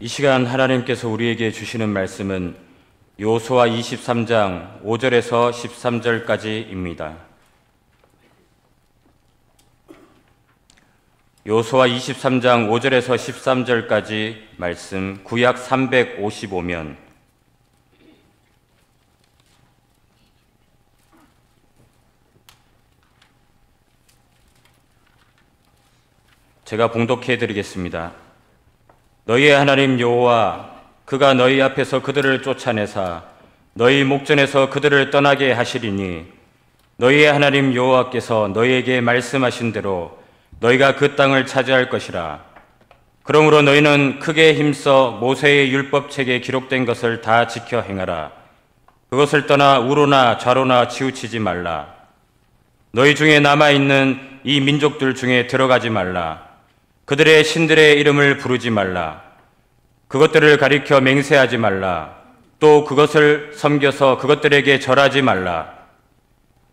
이 시간 하나님께서 우리에게 주시는 말씀은 여호수아 23장 5절에서 13절까지입니다. 여호수아 23장 5절에서 13절까지 말씀, 구약 355면 제가 봉독해 드리겠습니다. 너희의 하나님 여호와 그가 너희 앞에서 그들을 쫓아내사 너희 목전에서 그들을 떠나게 하시리니 너희의 하나님 여호와께서 너희에게 말씀하신 대로 너희가 그 땅을 차지할 것이라. 그러므로 너희는 크게 힘써 모세의 율법책에 기록된 것을 다 지켜 행하라. 그것을 떠나 우로나 좌로나 치우치지 말라. 너희 중에 남아있는 이 민족들 중에 들어가지 말라. 그들의 신들의 이름을 부르지 말라. 그것들을 가리켜 맹세하지 말라. 또 그것을 섬겨서 그것들에게 절하지 말라.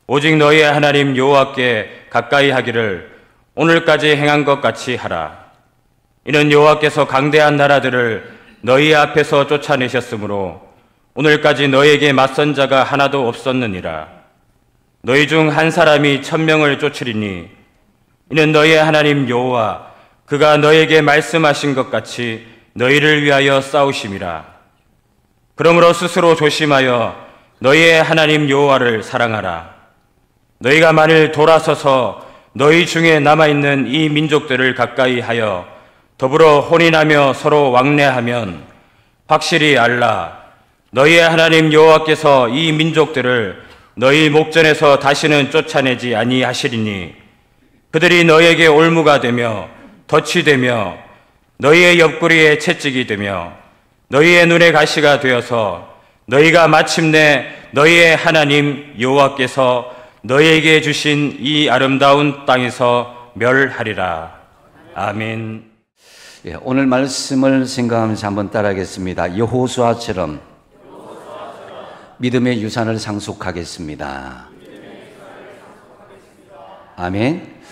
오직 너희의 하나님 여호와께 가까이 하기를 오늘까지 행한 것 같이 하라. 이는 여호와께서 강대한 나라들을 너희 앞에서 쫓아내셨으므로 오늘까지 너희에게 맞선 자가 하나도 없었느니라. 너희 중 한 사람이 1000명을 쫓으리니 이는 너희의 하나님 여호와 그가 너희에게 말씀하신 것 같이 너희를 위하여 싸우심이라. 그러므로 스스로 조심하여 너희의 하나님 여호와를 사랑하라. 너희가 만일 돌아서서 너희 중에 남아있는 이 민족들을 가까이 하여 더불어 혼인하며 서로 왕래하면 확실히 알라. 너희의 하나님 여호와께서 이 민족들을 너희 목전에서 다시는 쫓아내지 아니하시리니 그들이 너희에게 올무가 되며 덫이 되며 너희의 옆구리에 채찍이 되며 너희의 눈에 가시가 되어서 너희가 마침내 너희의 하나님 여호와께서 너희에게 주신 이 아름다운 땅에서 멸하리라. 아멘. 오늘 말씀을 생각하면서 한번 따라하겠습니다. 여호수아처럼 믿음의 유산을 상속하겠습니다. 아멘.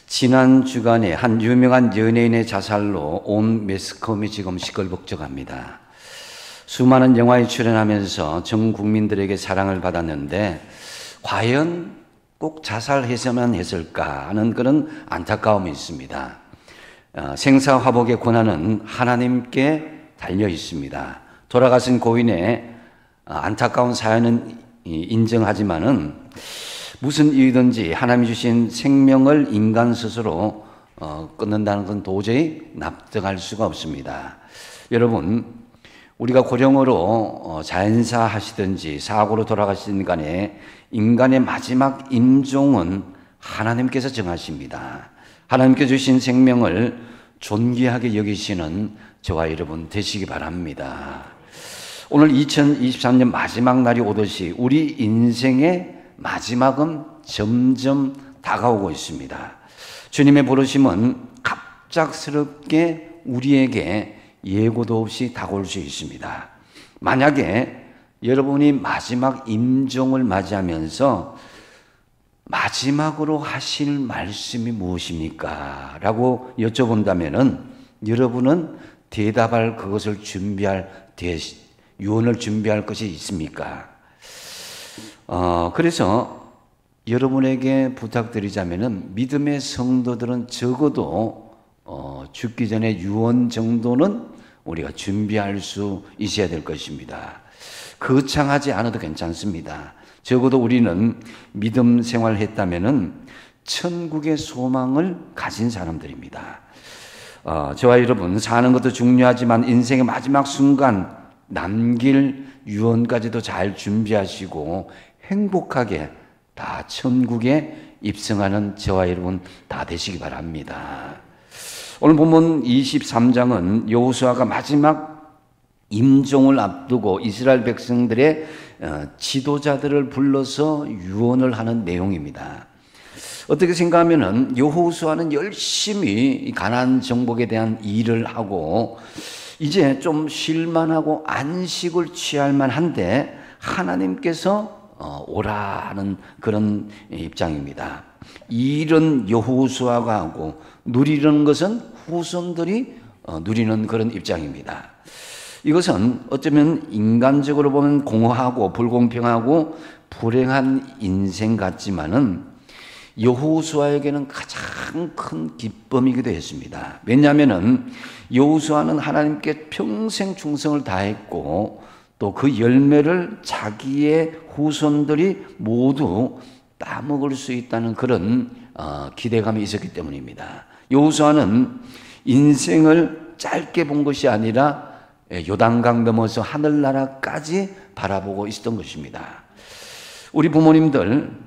지난 주간에 한 유명한 연예인의 자살로 온 매스컴이 지금 시끌벅적합니다. 수많은 영화에 출연하면서 전 국민들에게 사랑을 받았는데 과연 꼭 자살해서만 했을까 하는 그런 안타까움이 있습니다. 생사화복의 권한은 하나님께 달려 있습니다. 돌아가신 고인의 안타까운 사연은 인정하지만은 무슨 이유든지 하나님이 주신 생명을 인간 스스로 끊는다는 건 도저히 납득할 수가 없습니다. 여러분, 우리가 고령으로 자연사 하시든지 사고로 돌아가시든 간에 인간의 마지막 임종은 하나님께서 정하십니다. 하나님께 주신 생명을 존귀하게 여기시는 저와 여러분 되시기 바랍니다. 오늘 2023년 마지막 날이 오듯이 우리 인생의 마지막은 점점 다가오고 있습니다. 주님의 부르심은 갑작스럽게 우리에게 예고도 없이 다가올 수 있습니다. 만약에 여러분이 마지막 임종을 맞이하면서 마지막으로 하실 말씀이 무엇입니까? 라고 여쭤본다면은 여러분은 대답할 그것을 유언을 준비할 것이 있습니까? 그래서 여러분에게 부탁드리자면은 믿음의 성도들은 적어도 죽기 전에 유언 정도는 우리가 준비할 수 있어야 될 것입니다. 거창하지 않아도 괜찮습니다. 적어도 우리는 믿음 생활했다면은 천국의 소망을 가진 사람들입니다. 저와 여러분 사는 것도 중요하지만 인생의 마지막 순간 남길 유언까지도 잘 준비하시고 행복하게 다 천국에 입성하는 저와 여러분 다 되시기 바랍니다. 오늘 본문 23장은 여호수아가 마지막 임종을 앞두고 이스라엘 백성들의 지도자들을 불러서 유언을 하는 내용입니다. 어떻게 생각하면은 여호수아는 열심히 가나안 정복에 대한 일을 하고 이제 좀 쉴만하고 안식을 취할 만한데 하나님께서 오라 하는 그런 입장입니다. 일은 여호수아가 하고 누리는 것은 후손들이 누리는 그런 입장입니다. 이것은 어쩌면 인간적으로 보면 공허하고 불공평하고 불행한 인생 같지만은 여호수아에게는 가장 큰 기쁨이기도 했습니다. 왜냐하면 여호수아는 하나님께 평생 충성을 다했고 또 그 열매를 자기의 후손들이 모두 따먹을 수 있다는 그런 기대감이 있었기 때문입니다. 여호수아는 인생을 짧게 본 것이 아니라 요단강 넘어서 하늘나라까지 바라보고 있었던 것입니다. 우리 부모님들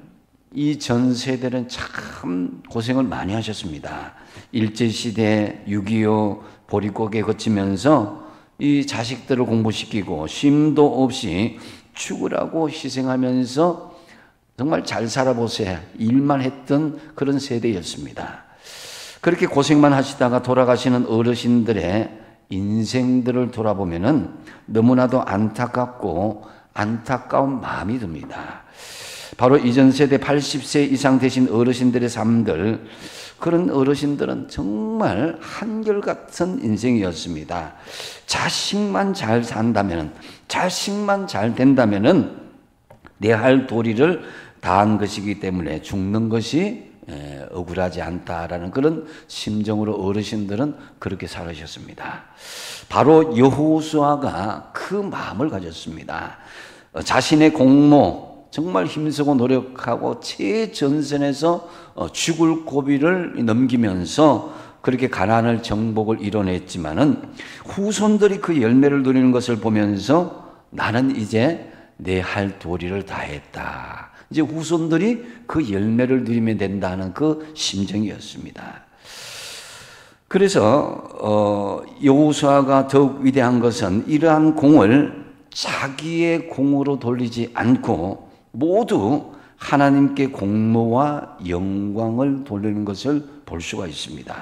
이 전 세대는 참 고생을 많이 하셨습니다. 일제시대 6.25 보릿고개 거치면서 이 자식들을 공부시키고 쉼도 없이 죽으라고 희생하면서 정말 잘 살아보세요 일만 했던 그런 세대였습니다. 그렇게 고생만 하시다가 돌아가시는 어르신들의 인생들을 돌아보면은 너무나도 안타깝고 안타까운 마음이 듭니다. 바로 이전 세대 80세 이상 되신 어르신들의 삶들, 그런 어르신들은 정말 한결같은 인생이었습니다. 자식만 잘 산다면, 자식만 잘 된다면은 내 할 도리를 다한 것이기 때문에 죽는 것이 억울하지 않다라는 그런 심정으로 어르신들은 그렇게 살으셨습니다. 바로 여호수아가 그 마음을 가졌습니다. 자신의 공모, 정말 힘쓰고 노력하고 최전선에서 죽을 고비를 넘기면서 그렇게 가나안을 정복을 이뤄냈지만은 후손들이 그 열매를 누리는 것을 보면서 나는 이제 내 할 도리를 다했다. 이제 후손들이 그 열매를 누리면 된다는 그 심정이었습니다. 그래서 여호수아가 더욱 위대한 것은 이러한 공을 자기의 공으로 돌리지 않고 모두 하나님께 공로와 영광을 돌리는 것을 볼 수가 있습니다.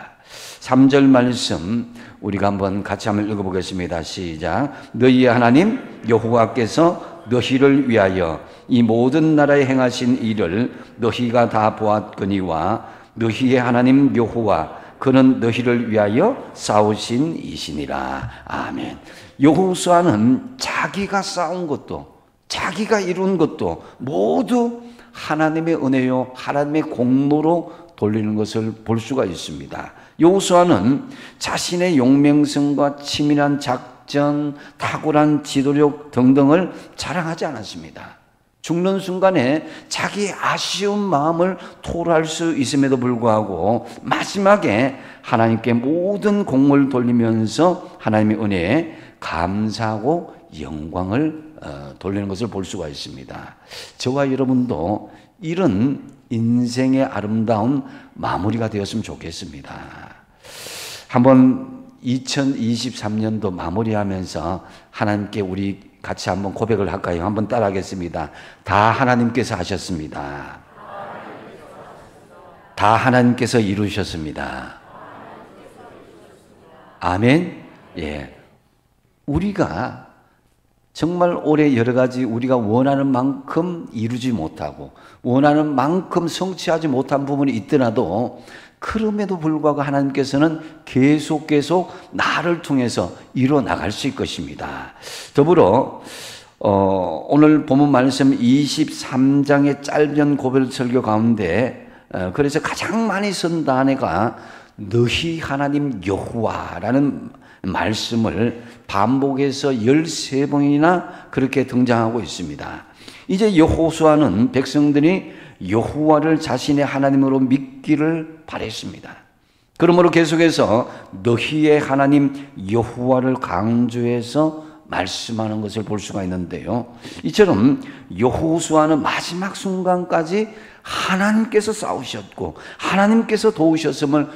3절 말씀 우리가 한번 같이 한번 읽어보겠습니다. 시작. 너희의 하나님 여호와께서 너희를 위하여 이 모든 나라에 행하신 일을 너희가 다 보았거니와 너희의 하나님 여호와 그는 너희를 위하여 싸우신 이시니라. 아멘. 여호수아는 자기가 싸운 것도 자기가 이룬 것도 모두 하나님의 은혜요 하나님의 공로로 돌리는 것을 볼 수가 있습니다. 여호수아는 자신의 용맹성과 치밀한 작전, 탁월한 지도력 등등을 자랑하지 않았습니다. 죽는 순간에 자기의 아쉬운 마음을 토로할 수 있음에도 불구하고 마지막에 하나님께 모든 공을 돌리면서 하나님의 은혜에 감사하고 영광을 돌리는 것을 볼 수가 있습니다. 저와 여러분도 이런 인생의 아름다운 마무리가 되었으면 좋겠습니다. 한번 2023년도 마무리하면서 하나님께 우리 같이 한번 고백을 할까요? 한번 따라하겠습니다. 다 하나님께서 하셨습니다. 다 하나님께서 이루셨습니다. 아멘. 예. 우리가 정말 올해 여러 가지 우리가 원하는 만큼 이루지 못하고 원하는 만큼 성취하지 못한 부분이 있더라도 그럼에도 불구하고 하나님께서는 계속 나를 통해서 이루어 나갈 수 있을 것입니다. 더불어 오늘 본문 말씀 23장의 짧은 고별 설교 가운데 그래서 가장 많이 쓴 단어가 너희 하나님 여호와라는 말씀을 반복해서 13번이나 그렇게 등장하고 있습니다. 이제 여호수아는 백성들이 여호와를 자신의 하나님으로 믿기를 바랬습니다. 그러므로 계속해서 너희의 하나님 여호와를 강조해서 말씀하는 것을 볼 수가 있는데요. 이처럼 여호수아는 마지막 순간까지 하나님께서 싸우셨고 하나님께서 도우셨음을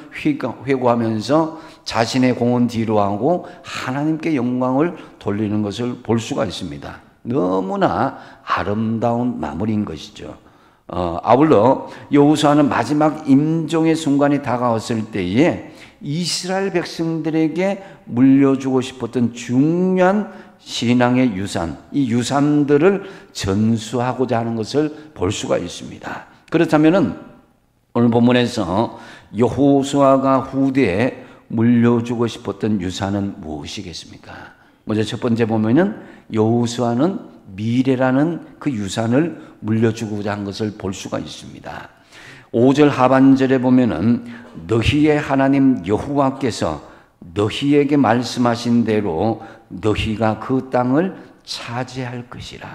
회고하면서 자신의 공은 뒤로하고 하나님께 영광을 돌리는 것을 볼 수가 있습니다. 너무나 아름다운 마무리인 것이죠. 아울러 여호수아는 마지막 임종의 순간이 다가왔을 때에 이스라엘 백성들에게 물려주고 싶었던 중요한 신앙의 유산, 이 유산들을 전수하고자 하는 것을 볼 수가 있습니다. 그렇다면은 오늘 본문에서 여호수아가 후대에 물려주고 싶었던 유산은 무엇이겠습니까? 먼저 첫 번째 보면은 여호수아는 미래라는 그 유산을 물려주고자 한 것을 볼 수가 있습니다. 5절 하반절에 보면은 너희의 하나님 여호와께서 너희에게 말씀하신 대로 너희가 그 땅을 차지할 것이라.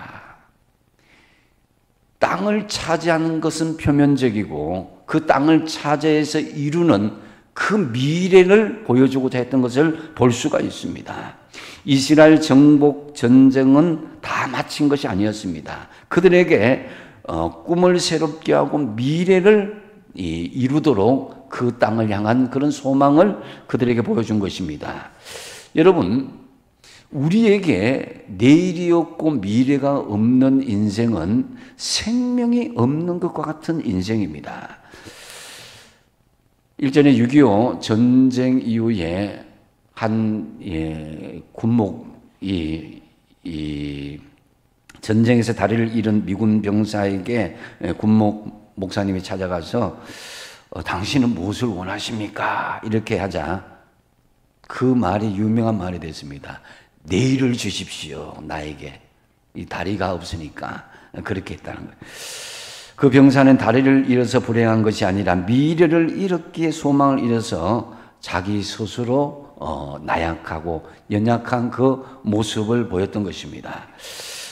땅을 차지하는 것은 표면적이고 그 땅을 차지해서 이루는 그 미래를 보여주고자 했던 것을 볼 수가 있습니다. 이스라엘 정복 전쟁은 다 마친 것이 아니었습니다. 그들에게 꿈을 새롭게 하고 미래를 이루도록 그 땅을 향한 그런 소망을 그들에게 보여준 것입니다. 여러분, 우리에게 내일이 없고 미래가 없는 인생은 생명이 없는 것과 같은 인생입니다. 일전에 6.25 전쟁 이후에 한 군목이 전쟁에서 다리를 잃은 미군 병사에게 군목 목사님이 찾아가서 당신은 무엇을 원하십니까? 이렇게 하자 그 말이 유명한 말이 됐습니다. 내일을 주십시오. 나에게. 이 다리가 없으니까 그렇게 했다는 거예요. 그 병사는 다리를 잃어서 불행한 것이 아니라 미래를 잃었기에 소망을 잃어서 자기 스스로 나약하고 연약한 그 모습을 보였던 것입니다.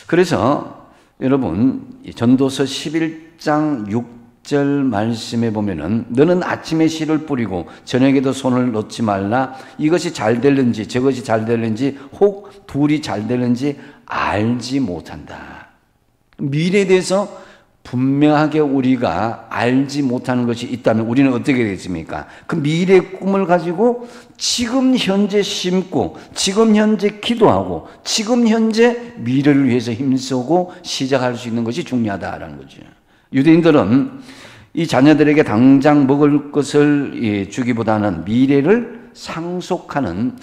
그래서 여러분 전도서 11장 6절 말씀에 보면은 너는 아침에 씨를 뿌리고 저녁에도 손을 놓지 말라. 이것이 잘 될는지 저것이 잘 될는지 혹 둘이 잘 될는지 알지 못한다. 미래에 대해서 분명하게 우리가 알지 못하는 것이 있다면 우리는 어떻게 되겠습니까? 그 미래의 꿈을 가지고 지금 현재 심고 지금 현재 기도하고 지금 현재 미래를 위해서 힘쓰고 시작할 수 있는 것이 중요하다라는 거죠. 유대인들은 이 자녀들에게 당장 먹을 것을 주기보다는 미래를 상속하는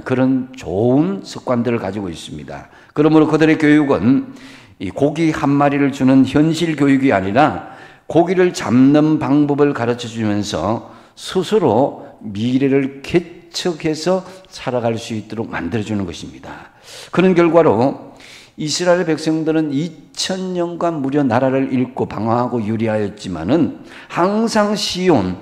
그런 좋은 습관들을 가지고 있습니다. 그러므로 그들의 교육은 이 고기 한 마리를 주는 현실 교육이 아니라 고기를 잡는 방법을 가르쳐 주면서 스스로 미래를 개척해서 살아갈 수 있도록 만들어주는 것입니다. 그런 결과로 이스라엘 백성들은 2000년간 무려 나라를 잃고 방황하고 유리하였지만은 항상 시온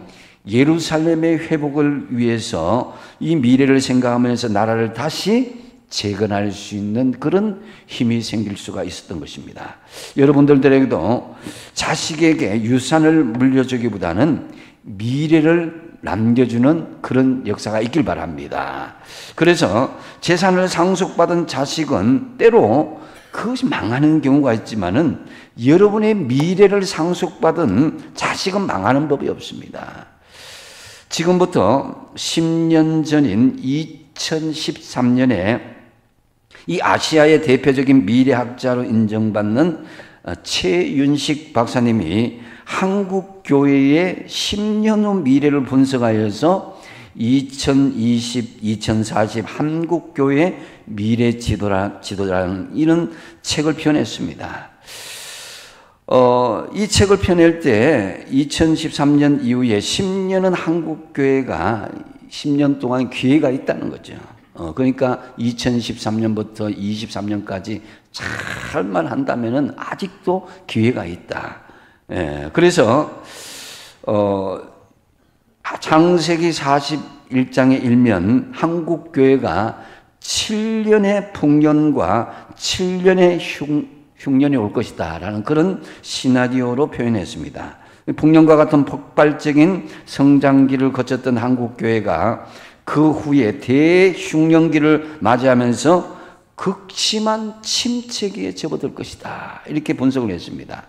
예루살렘의 회복을 위해서 이 미래를 생각하면서 나라를 다시 재건할 수 있는 그런 힘이 생길 수가 있었던 것입니다. 여러분들에게도 자식에게 유산을 물려주기보다는 미래를 남겨주는 그런 역사가 있길 바랍니다. 그래서 재산을 상속받은 자식은 때로 그것이 망하는 경우가 있지만은 여러분의 미래를 상속받은 자식은 망하는 법이 없습니다. 지금부터 10년 전인 2013년에 이 아시아의 대표적인 미래학자로 인정받는 최윤식 박사님이 한국 교회의 10년 후 미래를 분석하여서 2020, 2040 한국 교회 미래 지도라는 이런 책을 펴냈습니다. 이 책을 펴낼 때 2013년 이후에 10년은 한국 교회가 10년 동안 기회가 있다는 거죠. 그러니까 2013년부터 23년까지 잘만 한다면은 아직도 기회가 있다. 그래서 창세기 41장에 일면 한국 교회가 7년의 풍년과 7년의 흉년이 올 것이다라는 그런 시나리오로 표현했습니다. 풍년과 같은 폭발적인 성장기를 거쳤던 한국 교회가 그 후에 대흉년기를 맞이하면서 극심한 침체기에 접어들 것이다. 이렇게 분석을 했습니다.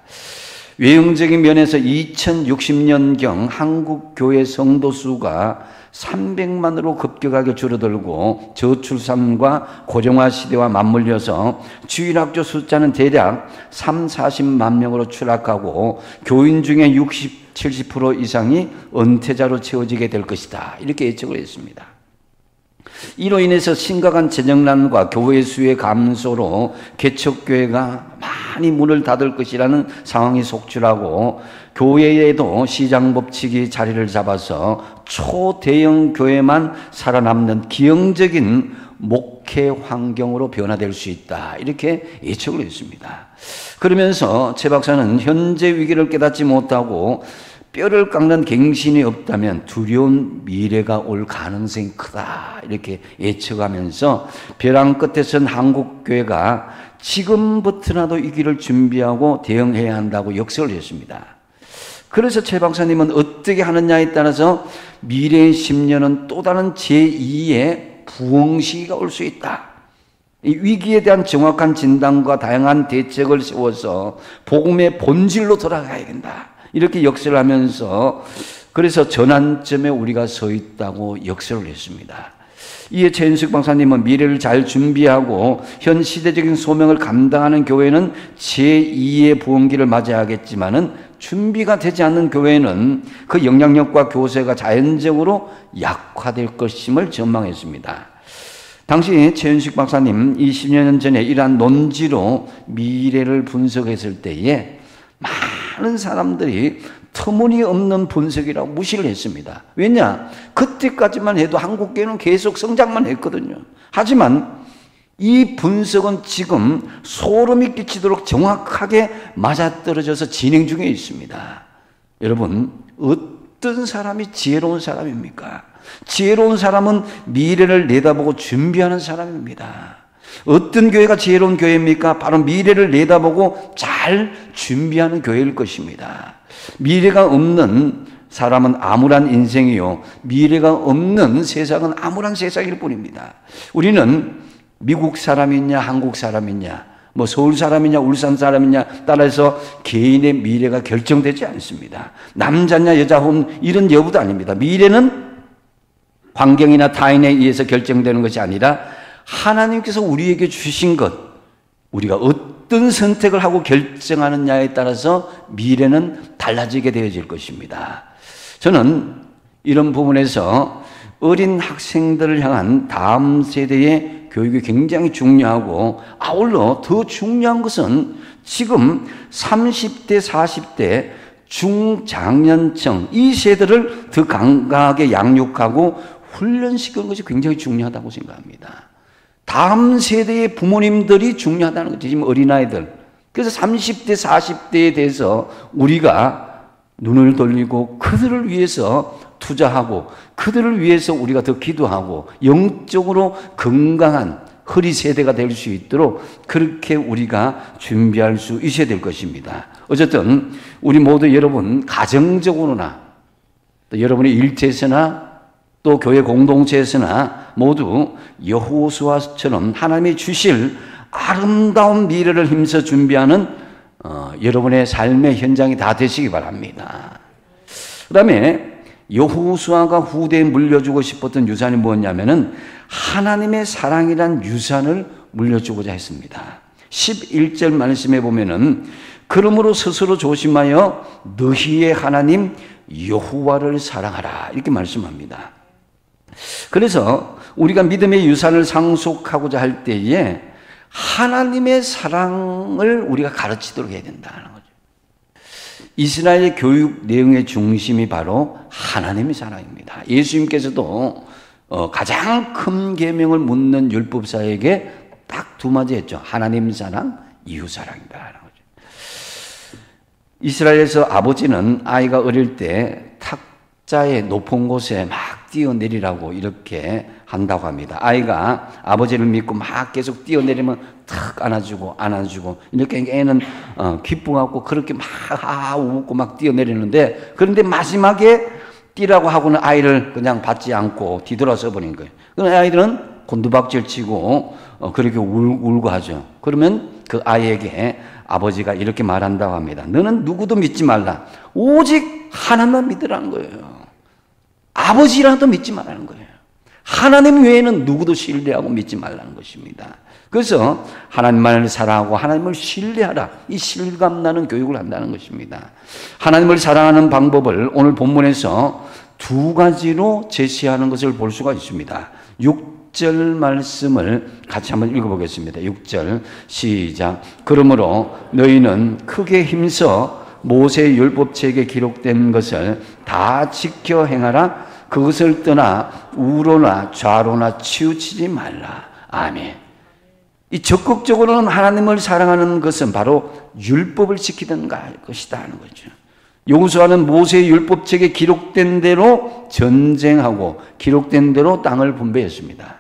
외형적인 면에서 2060년경 한국 교회 성도 수가 300만으로 급격하게 줄어들고 저출산과 고령화 시대와 맞물려서 주일학교 숫자는 대략 40만 명으로 추락하고 교인 중에 70% 이상이 은퇴자로 채워지게 될 것이다. 이렇게 예측을 했습니다. 이로 인해서 심각한 재정난과 교회 수의 감소로 개척교회가 많이 문을 닫을 것이라는 상황이 속출하고 교회에도 시장 법칙이 자리를 잡아서 초대형 교회만 살아남는 기형적인 목회 환경으로 변화될 수 있다. 이렇게 예측을 했습니다. 그러면서 최 박사는 현재 위기를 깨닫지 못하고 뼈를 깎는 갱신이 없다면 두려운 미래가 올 가능성이 크다. 이렇게 예측하면서 벼랑 끝에 선 한국교회가 지금부터라도 이 길을 준비하고 대응해야 한다고 역설을 했습니다. 그래서 최 박사님은 어떻게 하느냐에 따라서 미래의 10년은 또 다른 제2의 부흥 시기가 올 수 있다. 이 위기에 대한 정확한 진단과 다양한 대책을 세워서 복음의 본질로 돌아가야 된다. 이렇게 역설을 하면서 그래서 전환점에 우리가 서 있다고 역설을 했습니다. 이에 최윤숙 박사님은 미래를 잘 준비하고 현 시대적인 소명을 감당하는 교회는 제2의 부흥기를 맞이하겠지만은 준비가 되지 않는 교회는 그 영향력과 교세가 자연적으로 약화될 것임을 전망했습니다. 당시 최윤식 박사님 20여 년 전에 이러한 논지로 미래를 분석했을 때에 많은 사람들이 터무니없는 분석이라고 무시를 했습니다. 왜냐? 그때까지만 해도 한국교회는 계속 성장만 했거든요. 하지만 이 분석은 지금 소름이 끼치도록 정확하게 맞아떨어져서 진행 중에 있습니다. 여러분, 어떤 사람이 지혜로운 사람입니까? 지혜로운 사람은 미래를 내다보고 준비하는 사람입니다. 어떤 교회가 지혜로운 교회입니까? 바로 미래를 내다보고 잘 준비하는 교회일 것입니다. 미래가 없는 사람은 암울한 인생이요, 미래가 없는 세상은 암울한 세상일 뿐입니다. 우리는 미국 사람이냐 한국 사람이냐 뭐 서울 사람이냐 울산 사람이냐 따라서 개인의 미래가 결정되지 않습니다. 남자냐 여자 혹은 이런 여부도 아닙니다. 미래는 환경이나 타인에 의해서 결정되는 것이 아니라 하나님께서 우리에게 주신 것, 우리가 어떤 선택을 하고 결정하느냐에 따라서 미래는 달라지게 되어질 것입니다. 저는 이런 부분에서 어린 학생들을 향한 다음 세대의 교육이 굉장히 중요하고, 아울러 더 중요한 것은 지금 30대, 40대, 중장년층 이 세대를 더 강하게 양육하고 훈련시키는 것이 굉장히 중요하다고 생각합니다. 다음 세대의 부모님들이 중요하다는 거죠. 지금 어린아이들. 그래서 30대, 40대에 대해서 우리가 눈을 돌리고 그들을 위해서 투자하고 그들을 위해서 우리가 더 기도하고 영적으로 건강한 허리 세대가 될 수 있도록 그렇게 우리가 준비할 수 있어야 될 것입니다. 어쨌든 우리 모두 여러분 가정적으로나 또 여러분의 일터에서나 또 교회 공동체에서나 모두 여호수아처럼 하나님이 주실 아름다운 미래를 힘써 준비하는 여러분의 삶의 현장이 다 되시기 바랍니다. 그 다음에 여호수아가 후대에 물려주고 싶었던 유산이 뭐였냐면은 하나님의 사랑이란 유산을 물려주고자 했습니다. 11절 말씀에 보면은 그러므로 스스로 조심하여 너희의 하나님 여호와를 사랑하라 이렇게 말씀합니다. 그래서 우리가 믿음의 유산을 상속하고자 할 때에 하나님의 사랑을 우리가 가르치도록 해야 된다는 거죠. 이스라엘 교육 내용의 중심이 바로 하나님의 사랑입니다. 예수님께서도 가장 큰 계명을 묻는 율법사에게 딱 두 마디 했죠. 하나님 사랑, 이웃 사랑이다라는 거죠. 이스라엘에서 아버지는 아이가 어릴 때 탁자의 높은 곳에 막 뛰어내리라고 이렇게 한다고 합니다. 아이가 아버지를 믿고 막 계속 뛰어내리면 탁 안아주고 이렇게 애는 기뻐하고 그렇게 막 웃고 막 뛰어내리는데, 그런데 마지막에 뛰라고 하고는 아이를 그냥 받지 않고 뒤돌아서 버린 거예요. 그럼 아이들은 곤두박질 치고 그렇게 울고 하죠. 그러면 그 아이에게 아버지가 이렇게 말한다고 합니다. 너는 누구도 믿지 말라. 오직 하나님만 믿으라는 거예요. 아버지라도 믿지 말라는 거예요. 하나님 외에는 누구도 신뢰하고 믿지 말라는 것입니다. 그래서 하나님만을 사랑하고 하나님을 신뢰하라. 이 실감나는 교육을 한다는 것입니다. 하나님을 사랑하는 방법을 오늘 본문에서 두 가지로 제시하는 것을 볼 수가 있습니다. 6절, 6절 말씀을 같이 한번 읽어보겠습니다. 6절 시작. 그러므로 너희는 크게 힘써 모세의 율법책에 기록된 것을 다 지켜 행하라. 그것을 떠나 우로나 좌로나 치우치지 말라. 아멘. 이 적극적으로는 하나님을 사랑하는 것은 바로 율법을 지키는 것이다 하는 거죠. 여호수아는 모세의 율법책에 기록된 대로 전쟁하고 기록된 대로 땅을 분배했습니다.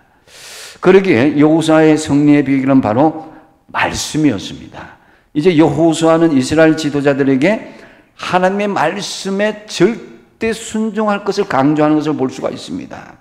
그러기에 여호수아의 승리의 비결은 바로 말씀이었습니다. 이제 여호수아는 이스라엘 지도자들에게 하나님의 말씀에 절대 순종할 것을 강조하는 것을 볼 수가 있습니다.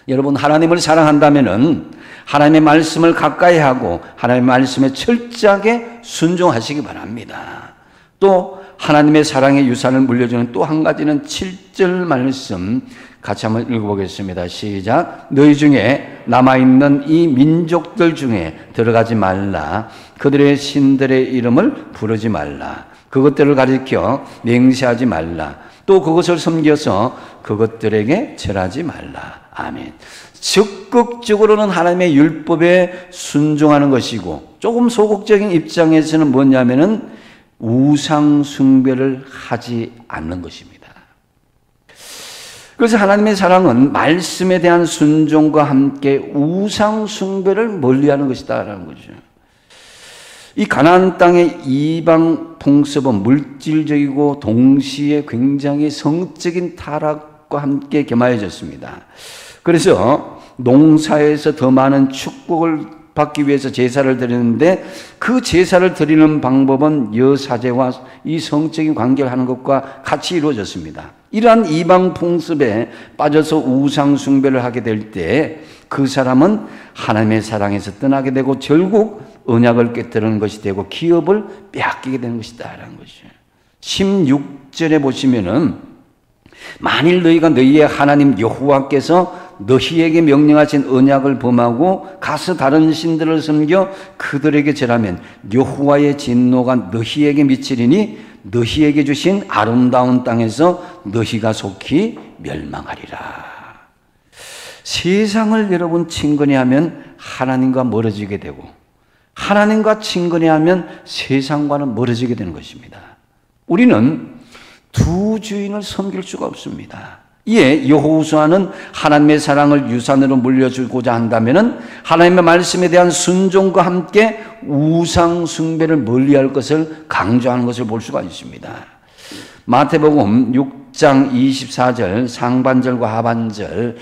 여러분, 하나님을 사랑한다면은 하나님의 말씀을 가까이 하고 하나님의 말씀에 철저하게 순종하시기 바랍니다. 또 하나님의 사랑의 유산을 물려주는 또 한 가지는 7절 말씀 같이 한번 읽어보겠습니다. 시작. 너희 중에 남아있는 이 민족들 중에 들어가지 말라. 그들의 신들의 이름을 부르지 말라. 그것들을 가리켜 맹세하지 말라. 또 그것을 섬겨서 그것들에게 절하지 말라. 아멘. 적극적으로는 하나님의 율법에 순종하는 것이고, 조금 소극적인 입장에서는 뭐냐면은 우상 숭배를 하지 않는 것입니다. 그래서 하나님의 사랑은 말씀에 대한 순종과 함께 우상 숭배를 멀리하는 것이다라는 거죠. 이 가나안 땅의 이방 풍습은 물질적이고 동시에 굉장히 성적인 타락과 함께 겸하여졌습니다. 그래서 농사에서 더 많은 축복을 받기 위해서 제사를 드리는데, 그 제사를 드리는 방법은 여사제와 이 성적인 관계를 하는 것과 같이 이루어졌습니다. 이러한 이방 풍습에 빠져서 우상 숭배를 하게 될 때 그 사람은 하나님의 사랑에서 떠나게 되고 결국 언약을 깨뜨리는 것이 되고 기업을 빼앗기게 되는 것이다라는 것이죠. 16절에 보시면은 만일 너희가 너희의 하나님 여호와께서 너희에게 명령하신 언약을 범하고 가서 다른 신들을 섬겨 그들에게 절하면 여호와의 진노가 너희에게 미치리니 너희에게 주신 아름다운 땅에서 너희가 속히 멸망하리라. 세상을 여러분 친근히 하면 하나님과 멀어지게 되고, 하나님과 친근히 하면 세상과는 멀어지게 되는 것입니다. 우리는 두 주인을 섬길 수가 없습니다. 이에 여호수아는 하나님의 사랑을 유산으로 물려주고자 한다면 하나님의 말씀에 대한 순종과 함께 우상 숭배를 멀리할 것을 강조하는 것을 볼 수가 있습니다. 마태복음 6장 24절 상반절과 하반절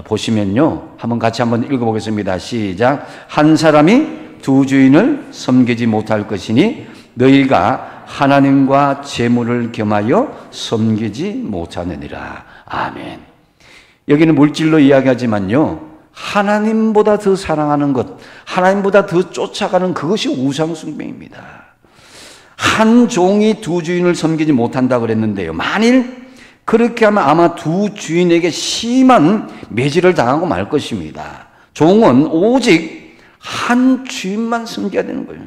보시면요, 한번 같이 한번 읽어보겠습니다. 시작. 한 사람이 두 주인을 섬기지 못할 것이니 너희가 하나님과 재물을 겸하여 섬기지 못하느니라. 아멘. 여기는 물질로 이야기하지만요, 하나님보다 더 사랑하는 것, 하나님보다 더 쫓아가는 그것이 우상숭배입니다. 한 종이 두 주인을 섬기지 못한다고 그랬는데요, 만일 그렇게 하면 아마 두 주인에게 심한 매질을 당하고 말 것입니다. 종은 오직 한 주인만 섬겨야 되는 거예요.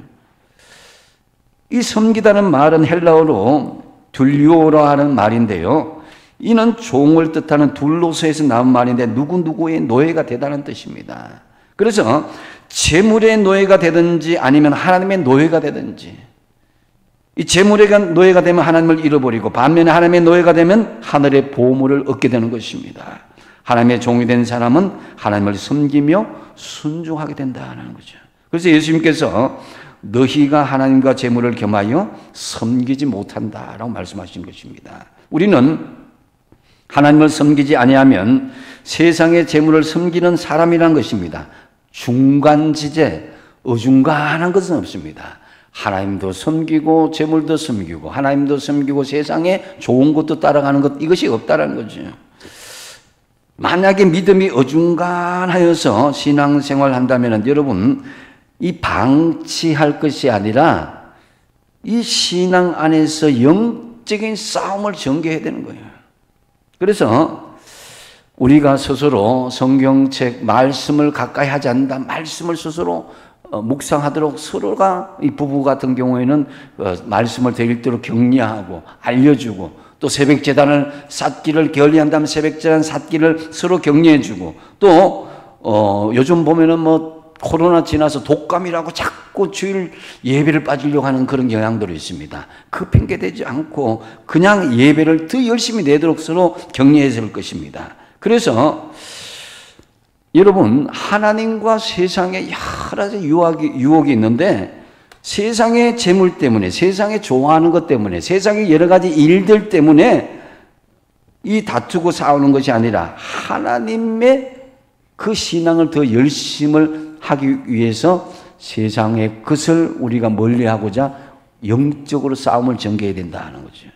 이 섬기다는 말은 헬라어로 둘리오라 하는 말인데요, 이는 종을 뜻하는 둘로서에서 나온 말인데 누구누구의 노예가 되다는 뜻입니다. 그래서 재물의 노예가 되든지 아니면 하나님의 노예가 되든지, 이 재물의 노예가 되면 하나님을 잃어버리고 반면에 하나님의 노예가 되면 하늘의 보물을 얻게 되는 것입니다. 하나님의 종이 된 사람은 하나님을 섬기며 순종하게 된다는 거죠. 그래서 예수님께서 너희가 하나님과 재물을 겸하여 섬기지 못한다라고 말씀하신 것입니다. 우리는 하나님을 섬기지 아니하면 세상의 재물을 섬기는 사람이라는 것입니다. 중간지대, 어중간한 것은 없습니다. 하나님도 섬기고 재물도 섬기고 하나님도 섬기고 세상에 좋은 것도 따라가는 것, 이것이 없다라는 거죠. 만약에 믿음이 어중간하여서 신앙생활을 한다면 여러분, 이 방치할 것이 아니라 이 신앙 안에서 영적인 싸움을 전개해야 되는 거예요. 그래서 우리가 스스로 성경책 말씀을 가까이 하지 않는다, 말씀을 스스로 묵상하도록 서로가, 이 부부 같은 경우에는 말씀을 더 읽도록 격려하고 알려주고, 또 새벽재단을 쌓기를 결의한다면 새벽재단 쌓기를 서로 격려해주고, 또 요즘 보면은 뭐 코로나 지나서 독감이라고 자꾸 주일 예배를 빠지려고 하는 그런 경향들이 있습니다. 그 핑계 대지 않고 그냥 예배를 더 열심히 내도록 서로 격려해야 될 것입니다. 그래서 여러분, 하나님과 세상에 여러 가지 유혹이 있는데, 세상의 재물 때문에, 세상에 좋아하는 것 때문에, 세상의 여러 가지 일들 때문에 이 다투고 싸우는 것이 아니라 하나님의 그 신앙을 더 열심을 하기 위해서 세상의 것을 우리가 멀리하고자 영적으로 싸움을 전개해야 된다는 거죠.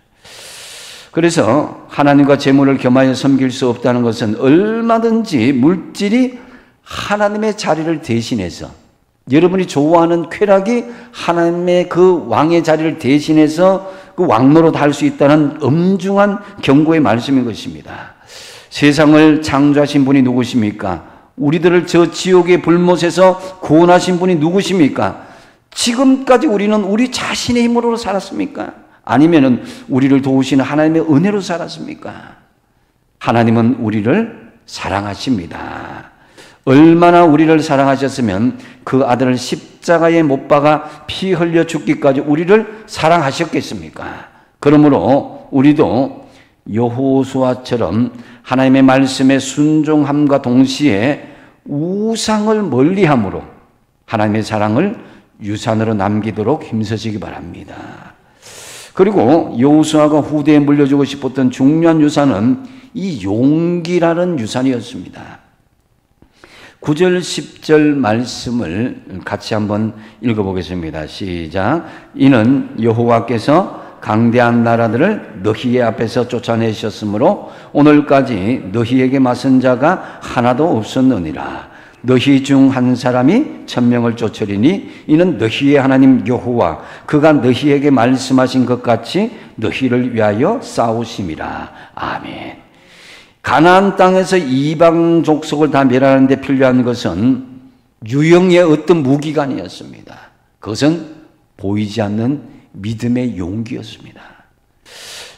그래서 하나님과 재물을 겸하여 섬길 수 없다는 것은 얼마든지 물질이 하나님의 자리를 대신해서, 여러분이 좋아하는 쾌락이 하나님의 그 왕의 자리를 대신해서 그 왕노릇 할 수 있다는 엄중한 경고의 말씀인 것입니다. 세상을 창조하신 분이 누구십니까? 우리들을 저 지옥의 불못에서 구원하신 분이 누구십니까? 지금까지 우리는 우리 자신의 힘으로 살았습니까? 아니면은 우리를 도우시는 하나님의 은혜로 살았습니까? 하나님은 우리를 사랑하십니다. 얼마나 우리를 사랑하셨으면 그 아들을 십자가에 못 박아 피 흘려 죽기까지 우리를 사랑하셨겠습니까? 그러므로 우리도 여호수아처럼 하나님의 말씀에 순종함과 동시에 우상을 멀리함으로 하나님의 사랑을 유산으로 남기도록 힘쓰시기 바랍니다. 그리고 여호수아가 후대에 물려주고 싶었던 중요한 유산은 이 용기라는 유산이었습니다. 9절 10절 말씀을 같이 한번 읽어보겠습니다. 시작. 이는 여호와께서 강대한 나라들을 너희의 앞에서 쫓아내셨으므로 오늘까지 너희에게 맞선 자가 하나도 없었느니라. 너희 중 한 사람이 1000명을 쫓으리니 이는 너희의 하나님 여호와 그가 너희에게 말씀하신 것 같이 너희를 위하여 싸우심이라. 아멘. 가나안 땅에서 이방 족속을 다 멸하는 데 필요한 것은 유형의 어떤 무기가 아니었습니다. 그것은 보이지 않는 믿음의 용기였습니다.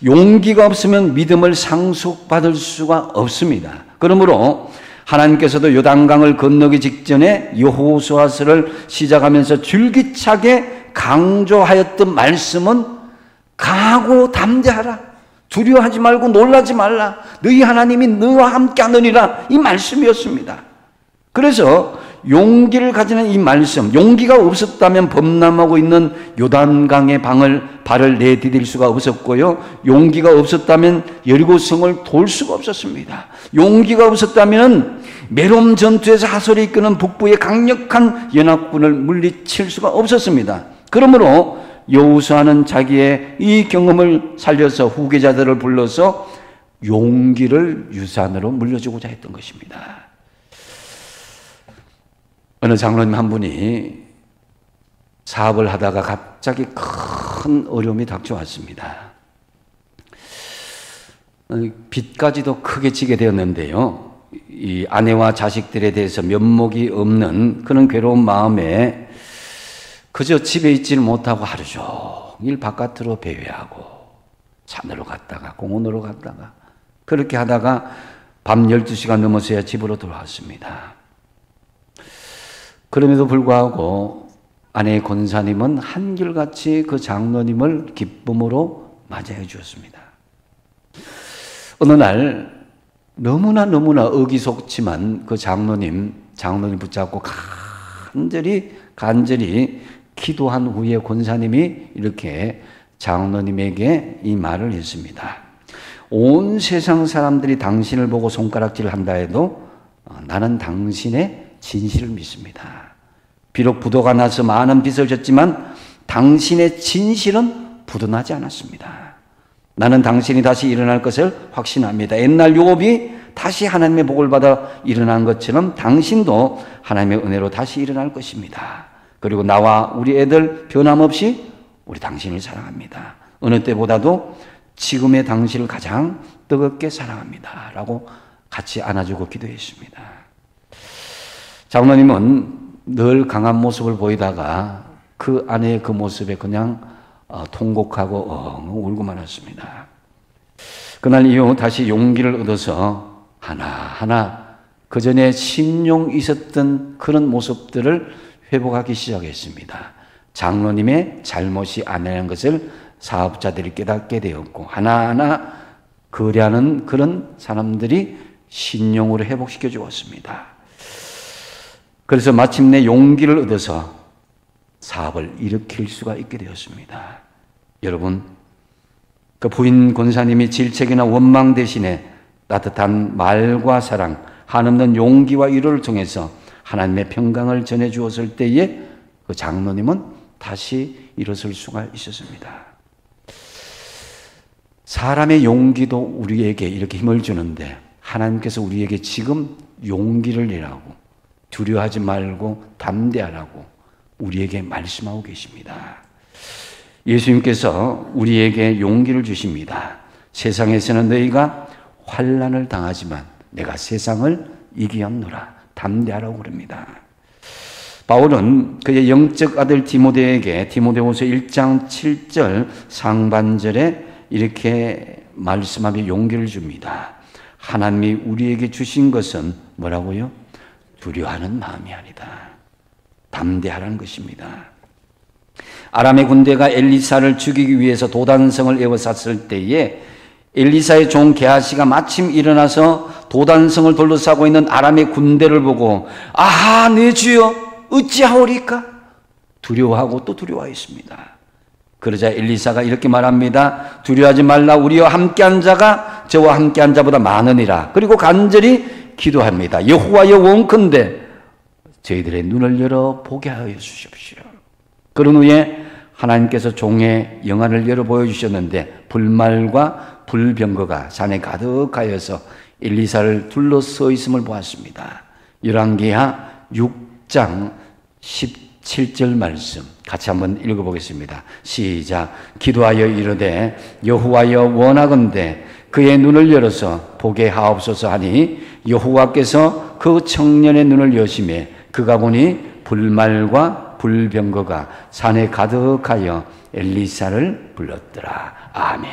용기가 없으면 믿음을 상속받을 수가 없습니다. 그러므로 하나님께서도 요단강을 건너기 직전에 여호수아서를 시작하면서 줄기차게 강조하였던 말씀은 강하고 담대하라. 두려워하지 말고 놀라지 말라. 너희 하나님이 너와 함께 하느니라. 이 말씀이었습니다. 그래서 용기를 가지는 이 말씀, 용기가 없었다면 범람하고 있는 요단강의 발을 내디딜 수가 없었고요. 용기가 없었다면 여리고성을 돌 수가 없었습니다. 용기가 없었다면 메롬 전투에서 하솔이 이끄는 북부의 강력한 연합군을 물리칠 수가 없었습니다. 그러므로 여호수아는 자기의 이 경험을 살려서 후계자들을 불러서 용기를 유산으로 물려주고자 했던 것입니다. 어느 장로님 한 분이 사업을 하다가 갑자기 큰 어려움이 닥쳐왔습니다. 빚까지도 크게 지게 되었는데요. 이 아내와 자식들에 대해서 면목이 없는 그런 괴로운 마음에 그저 집에 있지를 못하고 하루 종일 바깥으로 배회하고 산으로 갔다가 공원으로 갔다가 그렇게 하다가 밤 12시가 넘어서야 집으로 돌아왔습니다. 그럼에도 불구하고 아내 권사님은 한결같이 그 장로님을 기쁨으로 맞이해 주었습니다. 어느 날 너무나 의기소침한 그 장로님 붙잡고 간절히 기도한 후에 권사님이 이렇게 장로님에게 이 말을 했습니다. 온 세상 사람들이 당신을 보고 손가락질을 한다 해도 나는 당신의 진실을 믿습니다. 비록 부도가 나서 많은 빚을 졌지만 당신의 진실은 부도나지 않았습니다. 나는 당신이 다시 일어날 것을 확신합니다. 옛날 욥이 다시 하나님의 복을 받아 일어난 것처럼 당신도 하나님의 은혜로 다시 일어날 것입니다. 그리고 나와 우리 애들 변함없이 우리 당신을 사랑합니다. 어느 때보다도 지금의 당신을 가장 뜨겁게 사랑합니다. 라고 같이 안아주고 기도했습니다. 장로님은 늘 강한 모습을 보이다가 그 아내의 그 모습에 그냥 통곡하고 울고만 했습니다. 그날 이후 다시 용기를 얻어서 하나하나 그 전에 신용 있었던 그런 모습들을 회복하기 시작했습니다. 장로님의 잘못이 아니라는 것을 사업자들이 깨닫게 되었고 하나하나 거래하는 그런 사람들이 신용으로 회복시켜 주었습니다. 그래서 마침내 용기를 얻어서 사업을 일으킬 수가 있게 되었습니다. 여러분, 그 부인 권사님이 질책이나 원망 대신에 따뜻한 말과 사랑, 한없는 용기와 위로를 통해서 하나님의 평강을 전해 주었을 때에 그 장로님은 다시 일어설 수가 있었습니다. 사람의 용기도 우리에게 이렇게 힘을 주는데 하나님께서 우리에게 지금 용기를 내라고, 두려워하지 말고 담대하라고 우리에게 말씀하고 계십니다. 예수님께서 우리에게 용기를 주십니다. 세상에서는 너희가 환난을 당하지만 내가 세상을 이기었노라. 담대하라고 그럽니다. 바울은 그의 영적 아들 디모데에게 디모데후서 1장 7절 상반절에 이렇게 말씀하며 용기를 줍니다. 하나님이 우리에게 주신 것은 뭐라고요? 두려워하는 마음이 아니다. 담대하라는 것입니다. 아람의 군대가 엘리사를 죽이기 위해서 도단성을 에워쌌을 때에 엘리사의 종 게하시가 마침 일어나서 도단성을 둘러싸고 있는 아람의 군대를 보고 아하 내 주여 어찌하오리까? 두려워하고 또 두려워했습니다. 그러자 엘리사가 이렇게 말합니다. 두려워하지 말라. 우리와 함께한 자가 저와 함께한 자보다 많으니라. 그리고 간절히 기도합니다. 여호와여 원컨대 저희들의 눈을 열어 보게 하여 주십시오. 그런 후에 하나님께서 종의 영안을 열어 보여주셨는데 불말과 불병거가 산에 가득하여서 엘리사를 둘러서 있음을 보았습니다. 열왕기하 6장 17절 말씀 같이 한번 읽어보겠습니다. 시작. 기도하여 이르되 여호와여 원하건대 그의 눈을 열어서 보게 하옵소서 하니 여호와께서 그 청년의 눈을 여시매 그가 보니 불말과 불병거가 산에 가득하여 엘리사를 불렀더라. 아멘.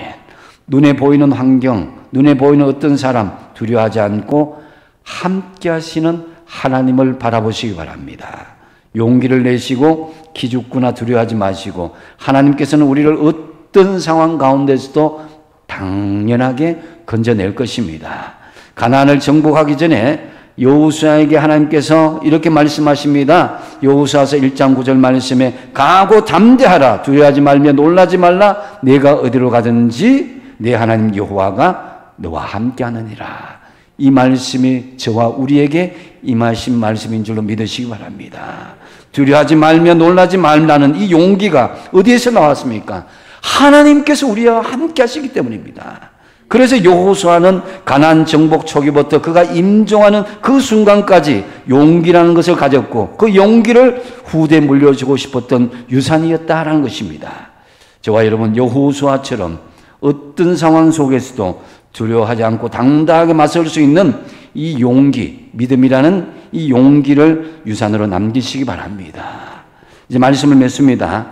눈에 보이는 환경, 눈에 보이는 어떤 사람 두려워하지 않고 함께 하시는 하나님을 바라보시기 바랍니다. 용기를 내시고 기죽거나 두려워하지 마시고 하나님께서는 우리를 어떤 상황 가운데서도 당연하게 건져낼 것입니다. 가나안을 정복하기 전에 여호수아에게 하나님께서 이렇게 말씀하십니다. 여호수아서 1장 9절 말씀에 가고 담대하라. 두려워하지 말며 놀라지 말라. 내가 어디로 가든지 내 하나님 여호와가 너와 함께하느니라. 이 말씀이 저와 우리에게 임하신 말씀인 줄로 믿으시기 바랍니다. 두려워하지 말며 놀라지 말라는 이 용기가 어디에서 나왔습니까? 하나님께서 우리와 함께 하시기 때문입니다. 그래서 여호수아는 가나안 정복 초기부터 그가 임종하는 그 순간까지 용기라는 것을 가졌고 그 용기를 후대에 물려주고 싶었던 유산이었다라는 것입니다. 저와 여러분 여호수아처럼 어떤 상황 속에서도 두려워하지 않고 당당하게 맞설 수 있는 이 용기, 믿음이라는 이 용기를 유산으로 남기시기 바랍니다. 이제 말씀을 맺습니다.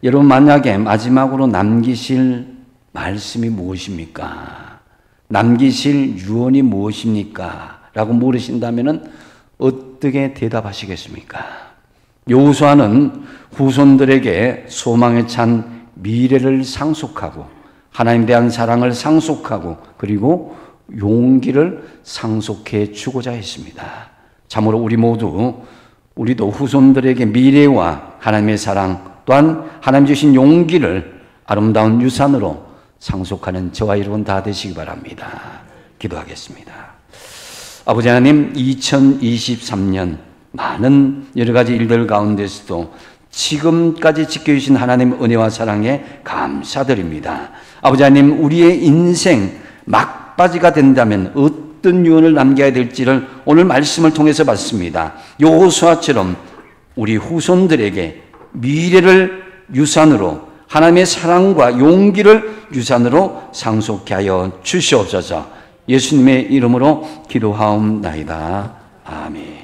여러분 만약에 마지막으로 남기실 말씀이 무엇입니까? 남기실 유언이 무엇입니까? 라고 물으신다면 어떻게 대답하시겠습니까? 여호수아는 후손들에게 소망에 찬 미래를 상속하고 하나님에 대한 사랑을 상속하고 그리고 용기를 상속해 주고자 했습니다. 참으로 우리도 후손들에게 미래와 하나님의 사랑 또한 하나님 주신 용기를 아름다운 유산으로 상속하는 저와 여러분 다 되시기 바랍니다. 기도하겠습니다. 아버지 하나님, 2023년 많은 여러 가지 일들 가운데서도 지금까지 지켜주신 하나님 은혜와 사랑에 감사드립니다. 아버지 하나님, 우리의 인생 막바지가 된다면 어떤 유언을 남겨야 될지를 오늘 말씀을 통해서 봤습니다. 여호수아처럼 우리 후손들에게 미래를 유산으로 하나님의 사랑과 용기를 유산으로 상속케 하여 주시옵소서. 예수님의 이름으로 기도하옵나이다. 아멘.